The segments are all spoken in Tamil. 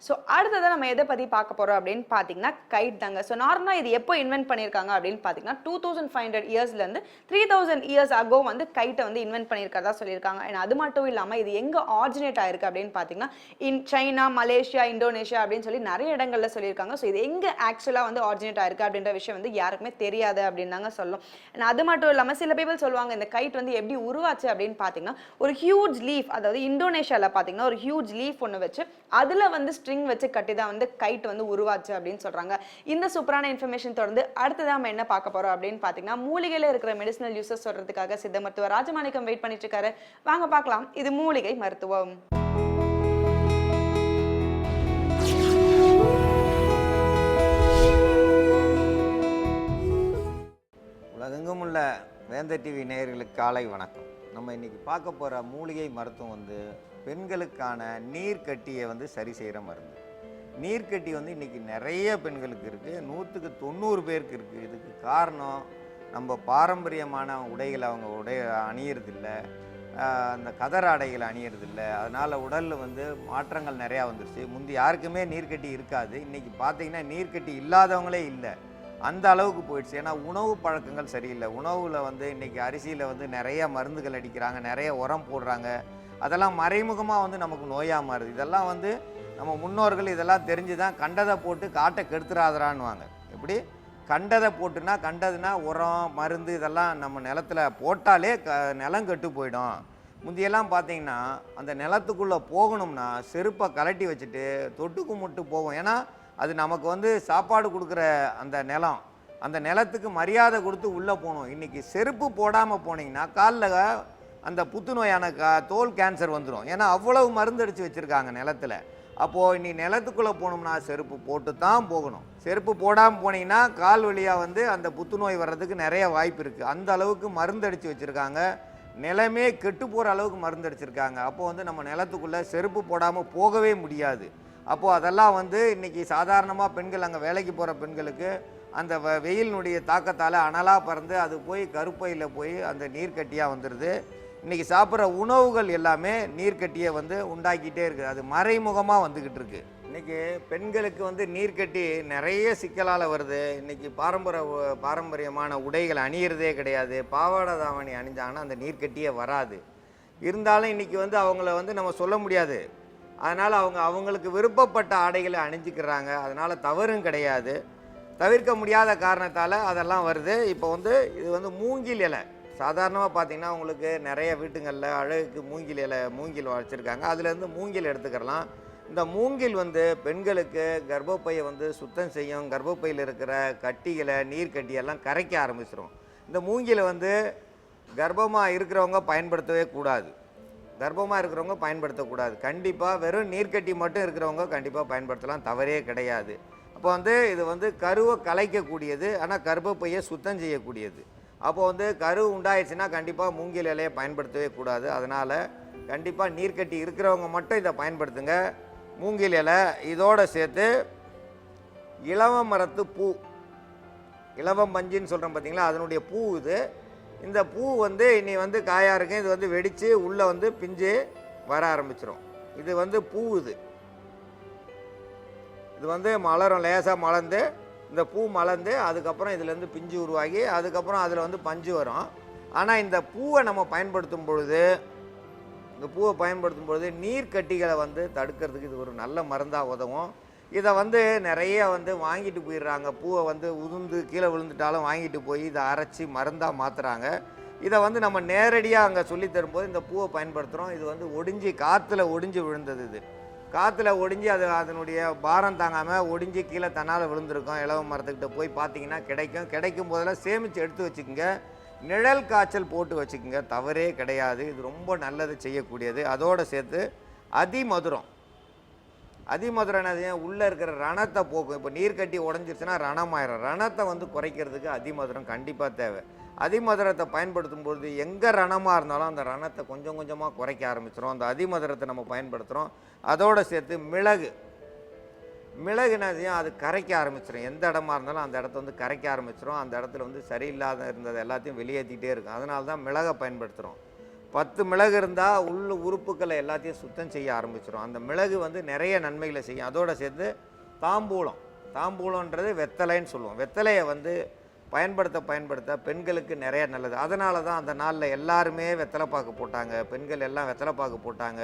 ஸோ அடுத்ததான் நம்ம எதை பற்றி பார்க்க போகிறோம் அப்படின்னு பார்த்தீங்கன்னா கைட் தாங்க. ஸோ நார்மலாக இது எப்போ இன்வென்ட் பண்ணியிருக்காங்க அப்படின்னு பார்த்தீங்கன்னா 2500 இயர்ஸ்லேருந்து 3000 இயர்ஸ் அகோ வந்து கைட்டை வந்து இன்வென்ட் பண்ணியிருக்கதா சொல்லியிருக்காங்க. அண்ட் அது மட்டும் இல்லாமல் இது எங்கே ஆரிஜினேட் ஆயிருக்கு அப்படின்னு பார்த்தீங்கன்னா சைனா, மலேசியா, இந்தோனேஷியா அப்படின்னு சொல்லி நிறைய இடங்களில் சொல்லியிருக்காங்க. ஸோ இது எங்கே ஆக்சுவலாக வந்து ஆரிஜினேட் ஆயிருக்கு அப்படின்ற விஷயம் வந்து யாருக்குமே தெரியாது அப்படின்னு தாங்க சொல்லும். அண்ட் அது மட்டும் இல்லாமல் சில பீப்பிள் சொல்லுவாங்க இந்த கைட் வந்து எப்படி உருவாச்சு அப்படின்னு பார்த்தீங்கன்னா ஒரு ஹியூஜ் லீஃப், அதாவது இந்தோனேஷியாவில் பார்த்தீங்கன்னா ஒரு ஹியூஜ் லீஃப் ஒன்று வச்சு அதில் வந்து ஸ்ட்ரிங் வச்சு கட்டி தான் வந்து கைட் வந்து உருவாச்சு அப்படின்னு சொல்றாங்க. இந்த சூப்பரான இன்ஃபர்மேஷன் தொடர்ந்து அடுத்ததான் நம்ம என்ன பார்க்க போறோம் அப்படின்னு பாத்தீங்கன்னா மூலிகையில இருக்கிற மெடிசினல் யூசஸ் சொல்றதுக்காக சித்த மருத்துவர் ராஜமாணிக்கம் வெயிட் பண்ணிட்டு இருக்காரு. வாங்க பார்க்கலாம். இது மூலிகை மருத்துவம். உலகெங்கும் உள்ள வேந்தர் டிவி நேயர்களுக்கு காலை வணக்கம். நம்ம இன்னைக்கு பார்க்க போகிற மூலிகை மருத்துவம் வந்து பெண்களுக்கான நீர்க்கட்டியை வந்து சரி செய்கிற மருந்து. நீர்க்கட்டி வந்து இன்றைக்கி நிறைய பெண்களுக்கு இருக்குது, 100க்கு 90 பேருக்கு இருக்குது. இதுக்கு காரணம் நம்ம பாரம்பரியமான உடைகளை அவங்க அணியறதில்லை, அந்த கதர் ஆடைகளை அணியறதில்லை. அதனால் உடலில் வந்து மாற்றங்கள் நிறையா வந்துருச்சு. முந்தி யாருக்குமே நீர்க்கட்டி இருக்காது, இன்றைக்கி பார்த்திங்கன்னா நீர்க்கட்டி இல்லாதவங்களே இல்லை, அந்த அளவுக்கு போயிடுச்சு. ஏன்னா உணவு பழக்கங்கள் சரியில்லை. உணவில் வந்து இன்றைக்கி அரிசியில் வந்து நிறைய மருந்துகள் அடிக்கிறாங்க, நிறைய உரம் போடுறாங்க. அதெல்லாம் மறைமுகமாக வந்து நமக்கு நோயாக மாறுது. இதெல்லாம் வந்து நம்ம முன்னோர்கள் இதெல்லாம் தெரிஞ்சு தான் கண்டதை போட்டு காட்டை கெடுத்துறாதரான்னுவாங்க. எப்படி கண்டதை போட்டுனா, கண்டதுன்னா உரம் மருந்து இதெல்லாம் நம்ம நிலத்தில் போட்டாலே நிலம் கெட்டு போயிடும். முந்தியெல்லாம் பார்த்தீங்கன்னா அந்த நிலத்துக்குள்ளே போகணும்னா செருப்பை கலட்டி வச்சுட்டு தொட்டுக்கு முட்டு போவோம். ஏன்னா அது நமக்கு வந்து சாப்பாடு கொடுக்குற அந்த நிலம், அந்த நிலத்துக்கு மரியாதை கொடுத்து உள்ளே போகணும். இன்றைக்கி செருப்பு போடாமல் போனீங்கன்னா காலில் அந்த புத்துநோயான தோல் கேன்சர் வந்துடும். ஏன்னா அவ்வளவு மருந்து அடித்து வச்சுருக்காங்க நிலத்தில். அப்போது இனி நிலத்துக்குள்ளே போகணும்னா செருப்பு போட்டு தான் போகணும். செருப்பு போடாமல் போனீங்கன்னா கால் வழியாக வந்து அந்த புத்துநோய் வர்றதுக்கு நிறைய வாய்ப்பு இருக்குது. அந்த அளவுக்கு மருந்து அடித்து வச்சுருக்காங்க. நிலமே கெட்டு போகிற அளவுக்கு மருந்து அடிச்சிருக்காங்க. அப்போது வந்து நம்ம நிலத்துக்குள்ளே செருப்பு போடாமல் போகவே முடியாது. அப்போது அதெல்லாம் வந்து இன்றைக்கி சாதாரணமாக பெண்கள் அங்கே வேலைக்கு போகிற பெண்களுக்கு அந்த வெயிலினுடைய தாக்கத்தால் அனலாக பறந்து அது போய் கருப்பையில் போய் அந்த நீர்க்கட்டியாக வந்துடுது. இன்றைக்கி சாப்பிட்ற உணவுகள் எல்லாமே நீர்க்கட்டியை வந்து உண்டாக்கிட்டே இருக்குது. அது மறைமுகமாக வந்துக்கிட்டு இருக்குது. இன்றைக்கி பெண்களுக்கு வந்து நீர்க்கட்டி நிறைய சிக்கலால் வருது. இன்றைக்கி பாரம்பரியமான உடைகள் அணியிறதே கிடையாது. பாவாடை தாவணி அணிஞ்சாங்கன்னா அந்த நீர்க்கட்டியே வராது. இருந்தாலும் இன்றைக்கி வந்து அவங்கள வந்து நம்ம சொல்ல முடியாது. அதனால் அவங்களுக்கு விருப்பப்பட்ட ஆடைகளை அணிஞ்சிக்கிறாங்க. அதனால் தவறும் கிடையாது. தவிர்க்க முடியாத காரணத்தால் அதெல்லாம் வருது. இப்போ வந்து இது வந்து மூங்கில் இலை. சாதாரணமாக பார்த்திங்கன்னா உங்களுக்கு நிறைய வீட்டுங்களில் அழகுக்கு மூங்கில் வச்சுருக்காங்க. அதுலேருந்து மூங்கில் எடுத்துக்கிறலாம். இந்த மூங்கில் வந்து பெண்களுக்கு கர்ப்பப்பையை வந்து சுத்தம் செய்யும். கர்ப்பப்பையில் இருக்கிற கட்டிகளை நீர்க்கட்டியெல்லாம் கரைக்க ஆரம்பிச்சிடும். இந்த மூங்கிலை வந்து கர்ப்பமாக இருக்கிறவங்க பயன்படுத்தவே கூடாது. பயன்படுத்தக்கூடாது. கண்டிப்பாக வெறும் நீர்க்கட்டி மட்டும் இருக்கிறவங்க கண்டிப்பாக பயன்படுத்தலாம், தவறே கிடையாது. அப்போ வந்து இது வந்து கருவை கலைக்கக்கூடியது, ஆனால் கர்ப்பப்பையை சுத்தம் செய்யக்கூடியது. அப்போ வந்து கரு உண்டாயிடுச்சுன்னா கண்டிப்பாக மூங்கில் இலையை பயன்படுத்தவே கூடாது. அதனால் கண்டிப்பாக நீர்க்கட்டி இருக்கிறவங்க மட்டும் இதை பயன்படுத்துங்க. மூங்கில் இலை இதோடு சேர்த்து இலவம் மரத்து பூ, இலவம் பஞ்சுன்னு சொல்கிறோம் பார்த்தீங்களா, அதனுடைய பூ இது. இந்த பூ வந்து இனி வந்து காயாக இருக்கும். இது வந்து வெடித்து உள்ளே வந்து பிஞ்சு வர ஆரம்பிச்சிடும். இது வந்து பூ, இது வந்து மலரும், லேசாக மலர்ந்து இந்த பூ மலர்ந்து அதுக்கப்புறம் இதுலேருந்து பிஞ்சு உருவாகி அதுக்கப்புறம் அதில் வந்து பஞ்சு வரும். ஆனால் இந்த பூவை நம்ம பயன்படுத்தும் பொழுது நீர்க்கட்டிகளை வந்து தடுக்கிறதுக்கு இது ஒரு நல்ல மருந்தாக உதவும். இதை வந்து நிறைய வந்து வாங்கிட்டு போயிடுறாங்க. பூவை வந்து உதிர்ந்து கீழே விழுந்துட்டாலும் வாங்கிட்டு போய் இதை அரைச்சி மருந்தாக மாற்றுறாங்க. இதை வந்து நம்ம நேரடியாக அங்கே சொல்லி தரும்போது இந்த பூவை பயன்படுத்துகிறோம். இது வந்து காற்றுல ஒடிஞ்சு விழுந்தது. இது காற்றுல ஒடிஞ்சு அதனுடைய பாரம் தாங்காமல் ஒடிஞ்சு கீழே தன்னால் விழுந்திருக்கும். இலவ மரத்துக்கிட்ட போய் பார்த்தீங்கன்னா கிடைக்கும் போதெல்லாம் சேமித்து எடுத்து வச்சுக்கோங்க. நிழல் காய்ச்சல் போட்டு வச்சுக்கோங்க, தவறே கிடையாது. இது ரொம்ப நல்லது செய்யக்கூடியது. அதோடு சேர்த்து அதிமதுரம் உள்ளே இருக்கிற ரணத்தை போக்கும். இப்போ நீர்க்கட்டி உடஞ்சிருச்சுன்னா ரணமாயிரும். ரணத்தை வந்து குறைக்கிறதுக்கு அதிமதுரம் கண்டிப்பாக தேவை. அதிமதுரத்தை பயன்படுத்தும் பொழுது எங்கே ரணமாக இருந்தாலும் அந்த ரணத்தை கொஞ்சம் கொஞ்சமாக குறைக்க ஆரம்பிச்சிடும். அந்த அதிமதுரத்தை நம்ம பயன்படுத்துகிறோம். அதோடு சேர்த்து மிளகுனதையும் அது கரைக்க ஆரம்பிச்சிடும். எந்த இடமா இருந்தாலும் அந்த இடத்த வந்து கரைக்க ஆரம்பிச்சிடும். அந்த இடத்துல வந்து சரியில்லாத இருந்தது எல்லாத்தையும் வெளியேற்றிட்டே இருக்கும். அதனால தான் மிளகை பயன்படுத்துகிறோம். 10 மிளகு இருந்தால் உள்ள உறுப்புக்களை எல்லாத்தையும் சுத்தம் செய்ய ஆரம்பிச்சிடும். அந்த மிளகு வந்து நிறைய நன்மைகளை செய்யும். அதோடு சேர்த்து தாம்பூலன்றது வெத்தலைன்னு சொல்லுவோம். வெத்தலையை வந்து பயன்படுத்த பெண்களுக்கு நிறைய நல்லது. அதனால தான் அந்த நாளில் எல்லாருமே வெத்தலை பாக்கு போட்டாங்க. பெண்கள் எல்லாம் வெத்தலை பாக்கு போட்டாங்க.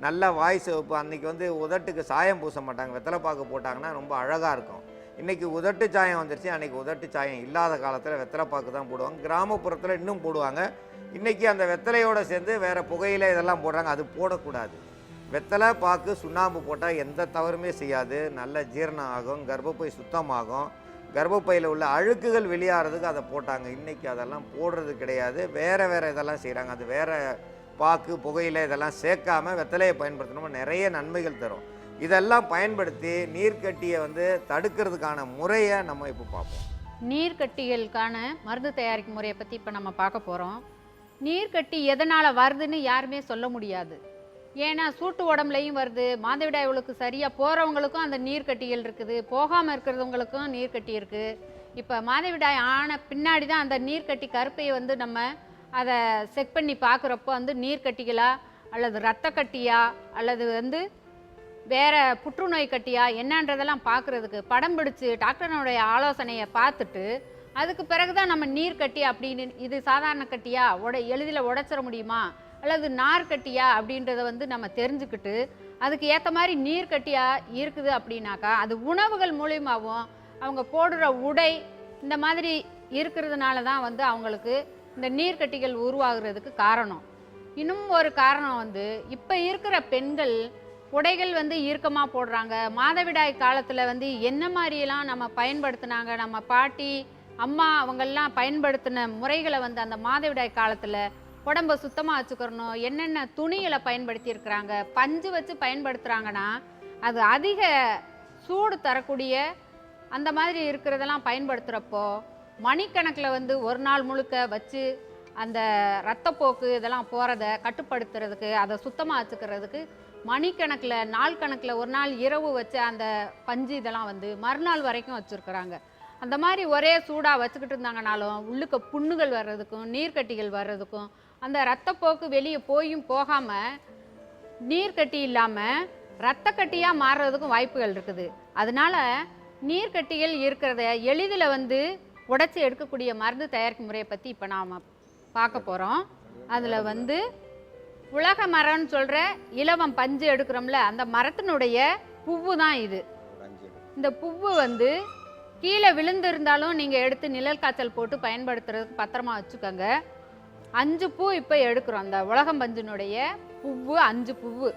நல்ல வாய் சிவப்பு. அன்றைக்கி வந்து உதட்டுக்கு சாயம் பூச மாட்டாங்க. வெத்தலை பாக்கு போட்டாங்கன்னா ரொம்ப அழகாக இருக்கும். இன்றைக்கி உதட்டு சாயம் வந்துருச்சு. அன்றைக்கி உதட்டு சாயம் இல்லாத காலத்தில் வெத்தலை பாக்கு தான் போடுவாங்க. கிராமப்புறத்தில் இன்னும் போடுவாங்க. இன்றைக்கி அந்த வெத்தலையோடு சேர்ந்து வேறு புகையில இதெல்லாம் போடுறாங்க. அது போடக்கூடாது. வெத்தலை பாக்கு சுண்ணாம்பு போட்டால் எந்த தவறுமே செய்யாது. நல்ல ஜீரணம் ஆகும், கர்ப்பப்பை சுத்தமாகும், கர்ப்பப்பையில் உள்ள அழுக்குகள் வெளியாகிறதுக்கு அதை போட்டாங்க. இன்றைக்கி அதெல்லாம் போடுறது கிடையாது. வேறு இதெல்லாம் செய்கிறாங்க. அது வேறு பாக்கு புகையில இதெல்லாம் சேர்க்காமல் வெத்தலையை பயன்படுத்தணும். நிறைய நன்மைகள் தரும். இதெல்லாம் பயன்படுத்தி நீர்க்கட்டியை வந்து தடுக்கிறதுக்கான முறையை நம்ம இப்போ பார்ப்போம். நீர்க்கட்டிகளுக்கான மருந்து தயாரிக்கும் முறையை பற்றி இப்போ நம்ம பார்க்க போகிறோம். நீர்க்கட்டி எதனால் வருதுன்னு யாருமே சொல்ல முடியாது. ஏன்னா சூட்டு உடம்புலையும் வருது. மாதவிடாய்களுக்கு சரியாக போகிறவங்களுக்கும் அந்த நீர்க்கட்டிகள் இருக்குது, போகாமல் இருக்கிறவங்களுக்கும் நீர்க்கட்டி இருக்குது. இப்போ மாதவிடாய் ஆன பின்னாடி தான் அந்த நீர்க்கட்டி கருப்பையை வந்து நம்ம அதை செக் பண்ணி பார்க்குறப்போ வந்து நீர்க்கட்டிகளா அல்லது இரத்த கட்டியா அல்லது வந்து வேறு புற்றுநோய் கட்டியா என்னன்றதெல்லாம் பார்க்குறதுக்கு படம் பிடிச்சி டாக்டரனுடைய ஆலோசனையை பார்த்துட்டு அதுக்கு பிறகு தான் நம்ம நீர் கட்டி அப்படின்னு இது சாதாரண கட்டியா எளிதில் உடைச்சிட முடியுமா அல்லது நார் கட்டியா அப்படின்றத வந்து நம்ம தெரிஞ்சுக்கிட்டு அதுக்கு ஏற்ற மாதிரி நீர் கட்டியா இருக்குது அப்படின்னாக்கா அது உணவுகள் மூலியமாகவும் அவங்க போடுற உடை இந்த மாதிரி இருக்கிறதுனால தான் வந்து அவங்களுக்கு இந்த நீர்க்கட்டிகள் உருவாகிறதுக்கு காரணம். இன்னும் ஒரு காரணம் வந்து இப்போ இருக்கிற பெண்கள் உடைகள் வந்து இறுக்கமாக போடுறாங்க. மாதவிடாய் காலத்தில் வந்து என்ன மாதிரியெல்லாம் நம்ம பயன்படுத்தினாங்க, நம்ம பாட்டி அம்மா அவங்கெல்லாம் பயன்படுத்தின முறைகளை வந்து அந்த மாதவிடாய் காலத்தில் உடம்பை சுத்தமாக வச்சுக்கிறணும், என்னென்ன துணிகளை பயன்படுத்தியிருக்கிறாங்க, பஞ்சு வச்சு பயன்படுத்துகிறாங்கன்னா அது அதிக சூடு தரக்கூடிய அந்த மாதிரி இருக்கிறதெல்லாம் பயன்படுத்துகிறப்போ மணிக்கணக்கில் வந்து ஒரு நாள் முழுக்க வச்சு அந்த இரத்தப்போக்கு இதெல்லாம் போகிறத கட்டுப்படுத்துறதுக்கு அதை சுத்தமாக வச்சுக்கிறதுக்கு மணிக்கணக்கில் நாள் கணக்கில் ஒரு நாள் இரவு வச்சு அந்த பஞ்சு இதெல்லாம் வந்து மறுநாள் வரைக்கும் வச்சுருக்குறாங்க. அந்த மாதிரி ஒரே சூடாக வச்சுக்கிட்டு இருந்தாங்கனாலும் உள்ளுக்க புண்ணுகள் வர்றதுக்கும் நீர்க்கட்டிகள் வர்றதுக்கும் அந்த இரத்தப்போக்கு வெளியே போயும் போகாமல் நீர்க்கட்டி இல்லாமல் இரத்தக்கட்டியாக மாறுறதுக்கும் வாய்ப்புகள் இருக்குது. அதனால் நீர்க்கட்டிகள் இருக்கிறத எளிதில் வந்து உடைச்சி எடுக்கக்கூடிய மருந்து தயாரிக்கும் முறையை பற்றி இப்போ நாம் பார்க்க போகிறோம். அதில் வந்து உலக மரம்னு சொல்கிற இலவம் பஞ்சு எடுக்கிறோம்ல அந்த மரத்தினுடைய பூவு தான் இது. இந்த பூவு வந்து கீழே விழுந்து இருந்தாலும் நீங்கள் எடுத்து நிழல் காய்ச்சல் போட்டு பயன்படுத்துறதுக்கு பத்திரமா வச்சுக்கோங்க. 5 பூ இப்போ எடுக்கிறோம். அந்த உலகம் பஞ்சினுடைய பூவு 5 பூவு.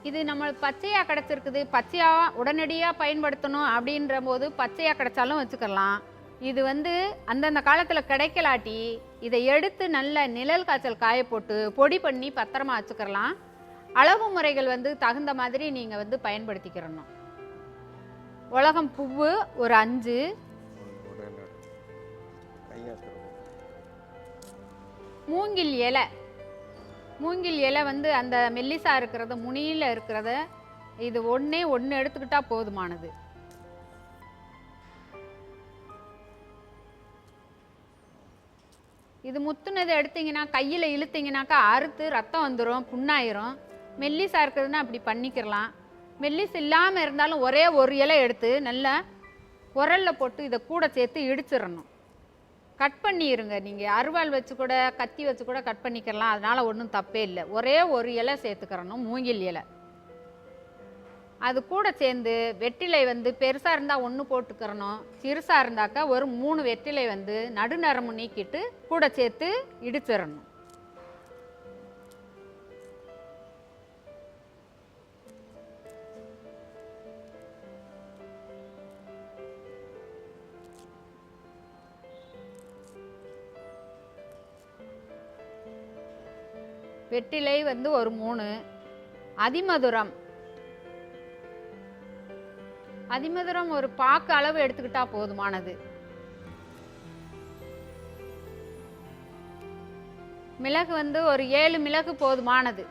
இது நம்ம பச்சையாக கிடச்சிருக்குது, பச்சையாக உடனடியாக பயன்படுத்தணும் அப்படின்ற போது பச்சையாக கிடச்சாலும் வச்சுக்கலாம். இது வந்து அந்தந்த காலத்தில் கிடைக்கலாட்டி இதை எடுத்து நல்ல நிழல் காய்ச்சல் காய போட்டு பொடி பண்ணி பத்திரமா வச்சுக்கிறலாம். அளவு முறைகள் வந்து தகுந்த மாதிரி நீங்கள் வந்து பயன்படுத்திக்கிறணும். உலகம் பூவு ஒரு 5, மூங்கில் இலை. மூங்கில் இலை வந்து அந்த மெல்லிசா இருக்கிறத முனியில் இருக்கிறத இது ஒன்று எடுத்துக்கிட்டா போதுமானது. இது முத்துனதை எடுத்தீங்கன்னா கையில் இழுத்தீங்கன்னாக்கா அறுத்து ரத்தம் வந்துடும், புண்ணாயிரும். மெல்லிசா இருக்கிறதுனா அப்படி பண்ணிக்கிறலாம். மெல்லிஸ் இல்லாமல் இருந்தாலும் ஒரே ஒரு இலை எடுத்து நல்லா உரலில் போட்டு இதை கூட சேர்த்து இடிச்சிடணும். கட் பண்ணிடுங்க. நீங்கள் அருவாள் வச்சு கூட கத்தி வச்சு கூட கட் பண்ணிக்கலாம். அதனால் ஒன்றும் தப்பே இல்லை. ஒரே ஒரு இலை சேர்த்துக்கிறணும், மூங்கில் இலை. அது கூட சேர்ந்து வெற்றிலை வந்து பெருசாக இருந்தால் 1 போட்டுக்கிறணும், சிறுசாக இருந்தாக்கா ஒரு 3 வெற்றிலை வந்து நடுநரம்பு நீக்கிட்டு கூட சேர்த்து இடிச்சிடணும். வெற்றிலை வந்து ஒரு 3. அதிமதுரம் ஒரு பாக்கு அளவு எடுத்துக்கிட்டா போதுமானது. மிளகு வந்து ஒரு 7 மிளகு போதுமானது.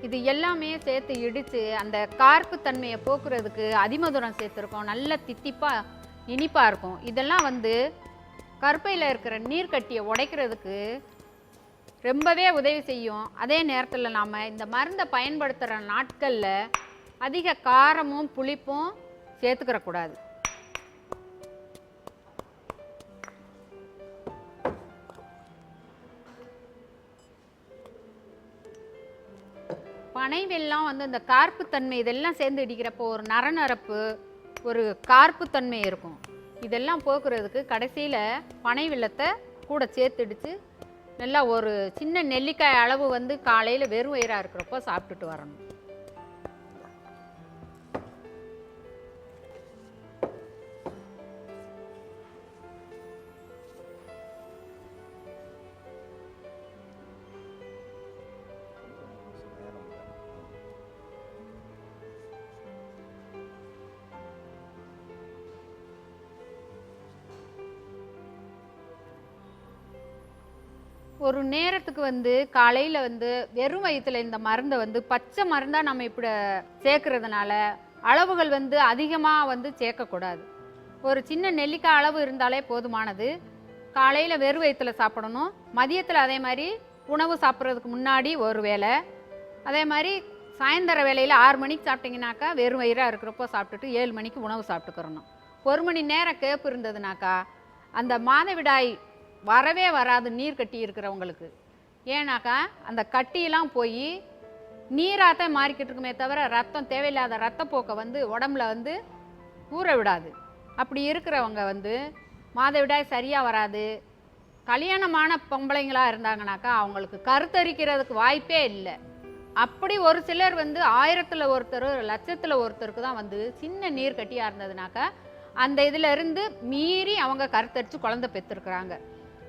இது எல்லாமே சேர்த்து இடித்து அந்த கார்ப்பு தன்மையை போக்குறதுக்கு அதிமதுரம் சேர்த்துருக்கோம். நல்ல தித்திப்பாக இனிப்பாக இருக்கும். இதெல்லாம் வந்து கருப்பையில் இருக்கிற நீர்க்கட்டியை உடைக்கிறதுக்கு ரொம்பவே உதவி செய்யும். அதே நேரத்தில் நாம் இந்த மருந்தை பயன்படுத்துகிற நாட்களில் அதிக காரமும் புளிப்பும் சேர்த்துக்கிறக்கூடாது. பனை வெல்லம் வந்து இந்த கார்ப்புத்தன்மை இதெல்லாம் சேர்ந்து இடிக்கிறப்போ ஒரு நரநரப்பு, ஒரு கார்ப்புத்தன்மை இருக்கும். இதெல்லாம் போக்குறதுக்கு கடைசியில் பனை வெல்லத்தை கூட சேர்த்துடிச்சு நல்லா ஒரு சின்ன நெல்லிக்காய் அளவு வந்து காலையில் வெறும் வயிறாக இருக்கிறப்போ சாப்பிட்டுட்டு வரணும். ஒரு நேரத்துக்கு வந்து காலையில் வந்து வெறும் வயிற்றுல இந்த மருந்தை வந்து பச்சை மருந்தாக நம்ம இப்படி சேர்க்கறதுனால அளவுகள் வந்து அதிகமாக வந்து சேர்க்கக்கூடாது. ஒரு சின்ன நெல்லிக்காய் அளவு இருந்தாலே போதுமானது. காலையில் வெறும் வயிற்றுல சாப்பிடணும். மதியத்தில் அதே மாதிரி உணவு சாப்பிட்றதுக்கு முன்னாடி ஒரு வேளை, அதே மாதிரி சாயந்தர வேளையில் 6 மணிக்கு சாப்பிட்டிங்கனாக்கா வெறும் வயிறாக இருக்கிறப்போ சாப்பிட்டுட்டு 7 மணிக்கு உணவு சாப்பிட்டுக்கிறணும். 1 மணி நேரம் கேப்பு இருந்ததுனாக்கா அந்த மாதவிடாய் வரவே வராது நீர் கட்டி இருக்கிறவங்களுக்கு. ஏன்னாக்கா அந்த கட்டியெல்லாம் போய் நீராகத்தான் மாறிக்கிட்டு இருக்குமே தவிர ரத்தம் தேவையில்லாத ரத்தப்போக்கை வந்து உடம்புல வந்து ஊற விடாது. அப்படி இருக்கிறவங்க வந்து மாதவிடாய் சரியாக வராது. கல்யாணமான பொம்பளைங்களாக இருந்தாங்கனாக்கா அவங்களுக்கு கருத்தரிக்கிறதுக்கு வாய்ப்பே இல்லை. அப்படி ஒரு சிலர் வந்து 1000ல் ஒருத்தர், லட்சத்தில் ஒருத்தருக்கு தான் வந்து சின்ன நீர் கட்டியாக இருந்ததுனாக்கா அந்த இதில் இருந்து மீறி அவங்க கருத்தரித்து குழந்தை பெற்றுருக்குறாங்க.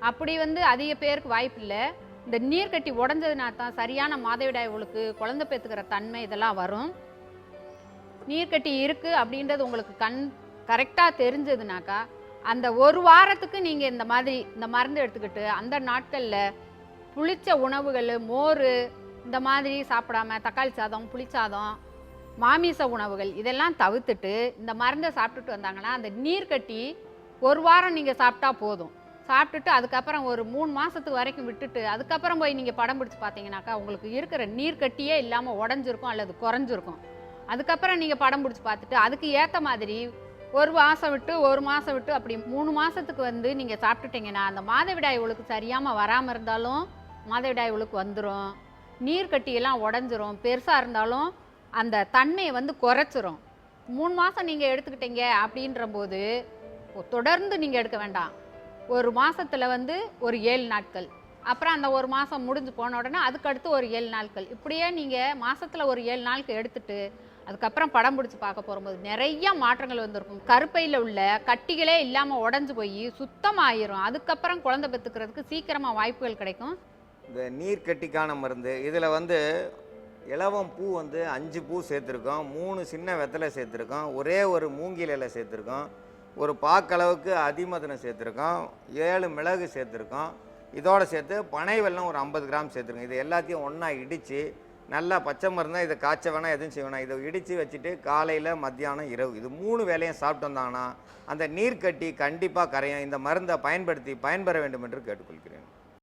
அப்படி வந்து அதிக பேருக்கு வாய்ப்பு இல்லை. இந்த நீர்க்கட்டி உடஞ்சதுனா தான் சரியான மாதவிடாய் உங்களுக்கு குழந்தை பெற்றுக்கிற தன்மை இதெல்லாம் வரும். நீர்க்கட்டி இருக்குது அப்படின்றது உங்களுக்கு கரெக்டாக தெரிஞ்சதுனாக்கா அந்த ஒரு வாரத்துக்கு நீங்கள் இந்த மாதிரி இந்த மருந்து எடுத்துக்கிட்டு அந்த நாட்களில் புளிச்ச உணவுகள், மோர் இந்த மாதிரி சாப்பிடாம தக்காளி சாதம், புளிச்சாதம், மாமிச உணவுகள் இதெல்லாம் தவிர்த்துட்டு இந்த மருந்தை சாப்பிட்டுட்டு வந்தாங்கன்னா அந்த நீர்க்கட்டி ஒரு வாரம் நீங்கள் சாப்பிட்டா போதும். சாப்பிட்டுட்டு அதுக்கப்புறம் ஒரு 3 மாதத்துக்கு வரைக்கும் விட்டுட்டு அதுக்கப்புறம் போய் நீங்கள் படம் பிடிச்சி பார்த்தீங்கன்னாக்கா உங்களுக்கு இருக்கிற நீர்க்கட்டியே இல்லாமல் உடஞ்சிருக்கும் அல்லது குறைஞ்சிருக்கும். அதுக்கப்புறம் நீங்கள் படம் பிடிச்சி பார்த்துட்டு அதுக்கு ஏற்ற மாதிரி 1 மாதம் விட்டு 1 மாதம் விட்டு அப்படி 3 மாதத்துக்கு வந்து நீங்கள் சாப்பிட்டுட்டிங்கன்னா அந்த மாதவிடாய் உங்களுக்கு சரியாமல் வராமல் இருந்தாலும் மாதவிடாய் உங்களுக்கு வந்துடும். நீர்க்கட்டியெல்லாம் உடஞ்சிரும். பெருசாக இருந்தாலும் அந்த தன்மையை வந்து குறைச்சிரும். 3 மாதம் நீங்கள் எடுத்துக்கிட்டீங்க அப்படின்ற போது தொடர்ந்து நீங்கள் எடுக்க வேண்டாம். ஒரு மாதத்தில் வந்து ஒரு 7 நாட்கள், அப்புறம் அந்த ஒரு மாதம் முடிஞ்சு போன உடனே அதுக்கடுத்து ஒரு 7 நாட்கள், இப்படியே நீங்கள் மாதத்தில் ஒரு 7 நாளுக்கு எடுத்துட்டு அதுக்கப்புறம் படம் பிடிச்சி பார்க்க போகும்போது நிறைய மாற்றங்கள் வந்திருக்கும். கருப்பையில் உள்ள கட்டிகளே இல்லாமல் உடஞ்சி போய் சுத்தமாயிரும். அதுக்கப்புறம் குழந்தை பெற்றுக்கிறதுக்கு சீக்கிரமாக வாய்ப்புகள் கிடைக்கும். இந்த நீர்க்கட்டிக்கான மருந்து இதில் வந்து இலவம் பூ வந்து 5 பூ சேர்த்துருக்கோம், 3 சின்ன வெத்தலை சேர்த்துருக்கோம், ஒரே ஒரு மூங்கில் இலை சேர்த்துருக்கோம், ஒரு பாக்களவுக்கு அதிமதுரம் சேர்த்துருக்கோம், 7 மிளகு சேர்த்துருக்கோம். இதோடு சேர்த்து பனை வெல்லம் ஒரு 50 கிராம் சேர்த்துருக்கோம். இது எல்லாத்தையும் ஒன்றா இடித்து நல்லா பச்சை மருந்தாக இதை காய்ச்ச வேணாம், எதுவும் செய்ய வேணாம், இதை இடித்து வச்சுட்டு காலையில், மத்தியானம், இரவு இது 3 வேளையும் சாப்பிட்டு வந்தாங்கன்னா அந்த நீர்க்கட்டி கண்டிப்பாக கரையும். இந்த மருந்தை பயன்படுத்தி பயன்பெற வேண்டும் என்று கேட்டுக்கொள்கிறேன்.